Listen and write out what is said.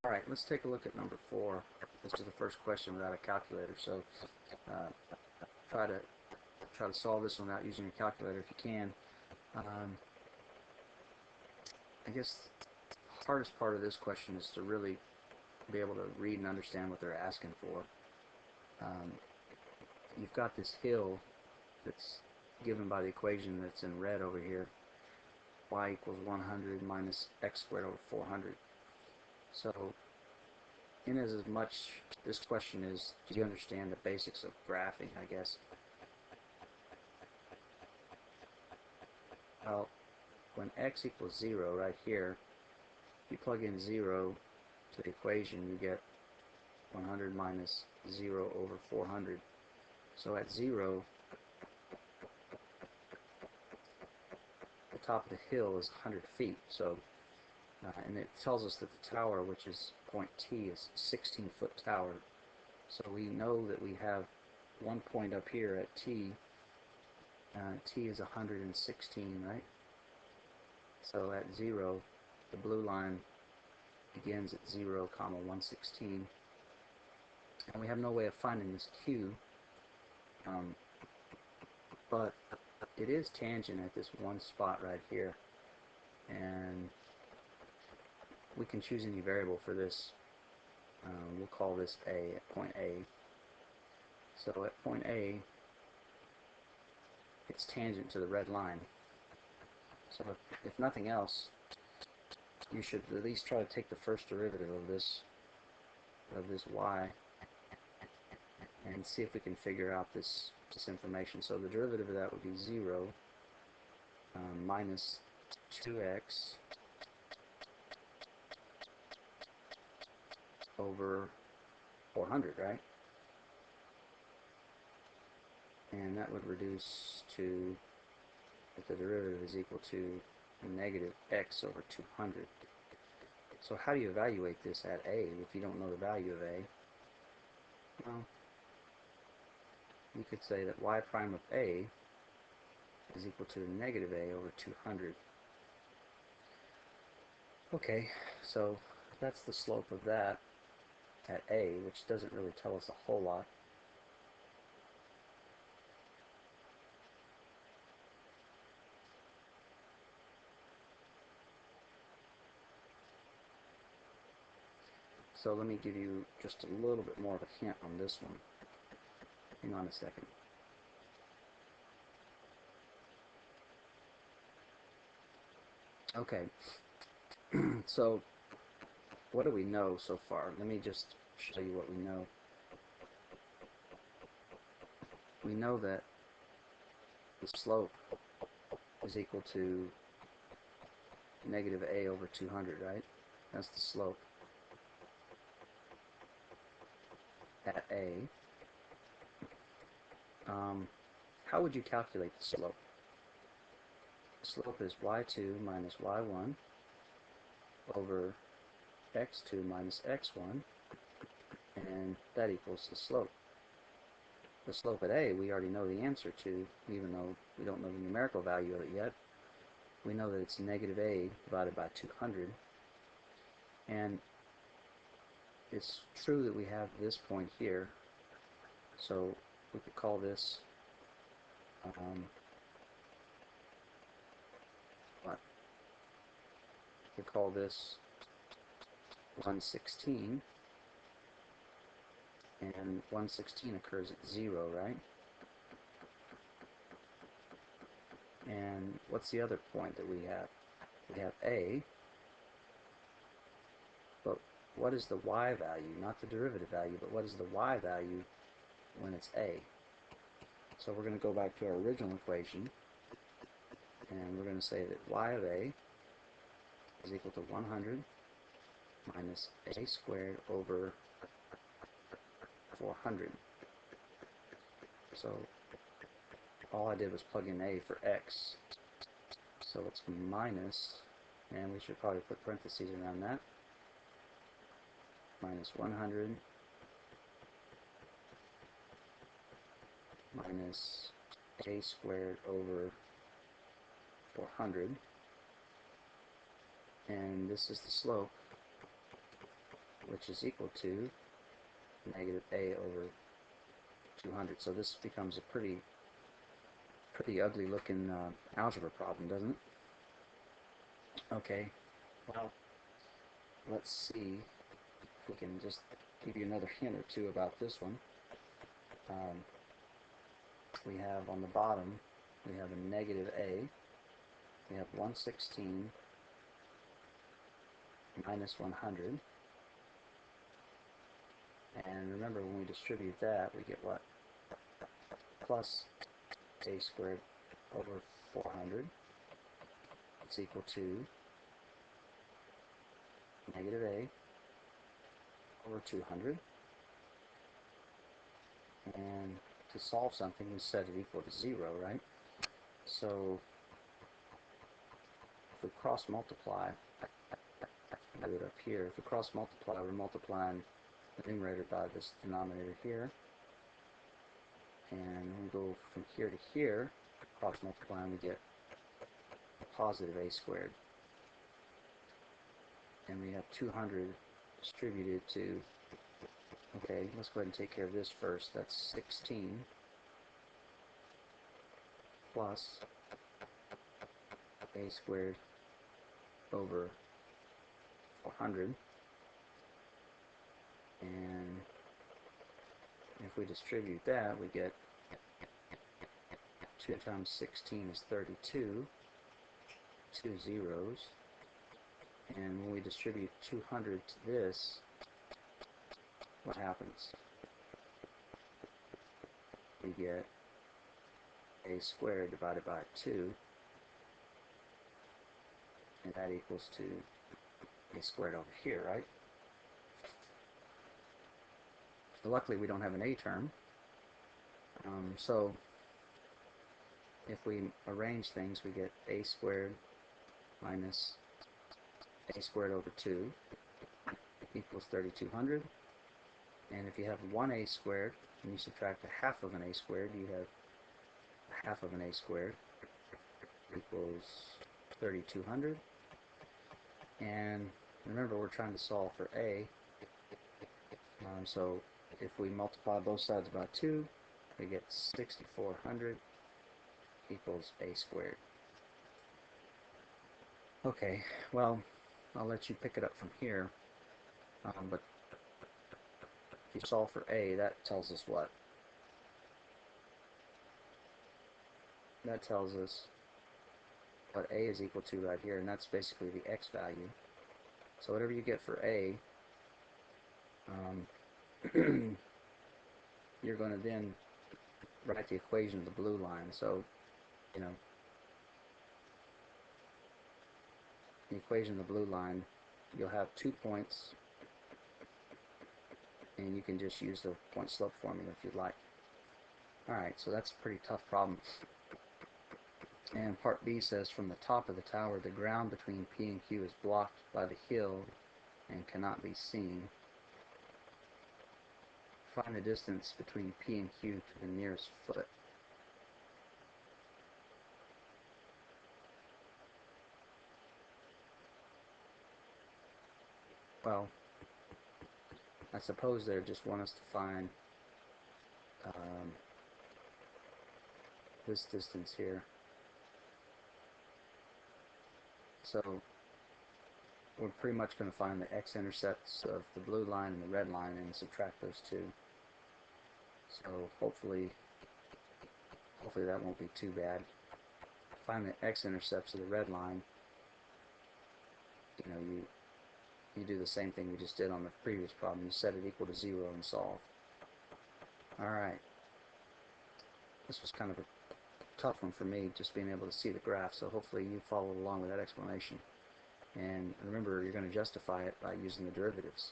Alright, let's take a look at number 4. This is the first question without a calculator, so uh, try to solve this one without using a calculator if you can. I guess the hardest part of this question is to really be able to read and understand what they're asking for. You've got this hill that's given by the equation that's in red over here. Y equals 100 minus x squared over 400. So, in as much this question is, do you understand the basics of graphing, I guess? Well, when x equals 0 right here, if you plug in 0 to the equation, you get 100 minus 0 over 400. So at 0, the top of the hill is 100 feet. So, and it tells us that the tower, which is point T, is a 16-foot tower. So we know that we have one point up here at T. T is 116, right? So at 0, the blue line begins at 0, 116. And we have no way of finding this Q, but it is tangent at this one spot right here. And we can choose any variable for this. We'll call this A at point A. So at point A, it's tangent to the red line. So if nothing else, you should at least try to take the first derivative of this y and see if we can figure out this information. So the derivative of that would be 0 minus 2x over 400, right? And that would reduce to, if the derivative is equal to negative x over 200. So how do you evaluate this at a if you don't know the value of a? Well, you could say that y prime of a is equal to negative a over 200. Okay, so that's the slope of that at a, which doesn't really tell us a whole lot. So let me give you just a little bit more of a hint on this one. Hang on a second. Okay, so what do we know so far? Let me just show you what we know. We know that the slope is equal to negative a over 200, right? That's the slope at a. How would you calculate the slope? The slope is y2 minus y1 over x2 minus x1, and that equals the slope. The slope at a we already know the answer to, even though we don't know the numerical value of it yet. We know that it's negative a divided by 200, and it's true that we have this point here, so we could call this what? We could call this 116, and 116 occurs at 0, right? And what's the other point that we have? We have a, but what is the y value? Not the derivative value, but what is the y value when it's a? So we're going to go back to our original equation, and we're going to say that y of a is equal to 100 minus a squared over 400. So all I did was plug in a for x. So it's minus, and we should probably put parentheses around that, minus 100 minus a squared over 400. and this is the slope, which is equal to negative a over 200. So this becomes a pretty ugly looking algebra problem, doesn't it? Okay, well, let's see if we can just give you another hint or two about this one. We have on the bottom, we have a negative a, we have 116 minus 100, and remember when we distribute that, we get what? Plus a squared over 400. It's equal to negative a over 200. And to solve something, we set it equal to 0, right? So if we cross multiply, do it up here. If we cross multiply, we're multiplying the numerator by this denominator here. And we go from here to here, cross multiply, and we get a positive a squared. And we have 200 distributed to, okay, let's go ahead and take care of this first. That's 16 plus a squared over 400. And if we distribute that, we get 2 times 16 is 32, 2 zeros. And when we distribute 200 to this, what happens? We get a squared divided by 2, and that equals to a squared over here, right? Luckily, we don't have an a term, so if we arrange things, we get a squared minus a squared over 2 equals 3200. And if you have 1a squared, and you subtract a half of an a squared, you have a half of an a squared equals 3200. And remember, we're trying to solve for a, so if we multiply both sides by 2, we get 6400 equals a squared. Okay, well, I'll let you pick it up from here, but if you solve for a, that tells us what? That tells us what a is equal to right here, and that's basically the x value. So whatever you get for a, you're going to then write the equation of the blue line. So, you know, the equation of the blue line, you'll have 2 points, and you can just use the point slope formula if you'd like. Alright, so that's a pretty tough problem. And part B says, from the top of the tower, the ground between P and Q is blocked by the hill and cannot be seen. Find the distance between P and Q to the nearest foot. Well, I suppose they just want us to find this distance here. So we're pretty much going to find the x-intercepts of the blue line and the red line and subtract those two. So hopefully that won't be too bad. Find the x-intercepts of the red line. You know, you do the same thing we just did on the previous problem. You set it equal to 0 and solve. Alright. This was kind of a tough one for me, just being able to see the graph, so hopefully you followed along with that explanation. And remember, you're going to justify it by using the derivatives.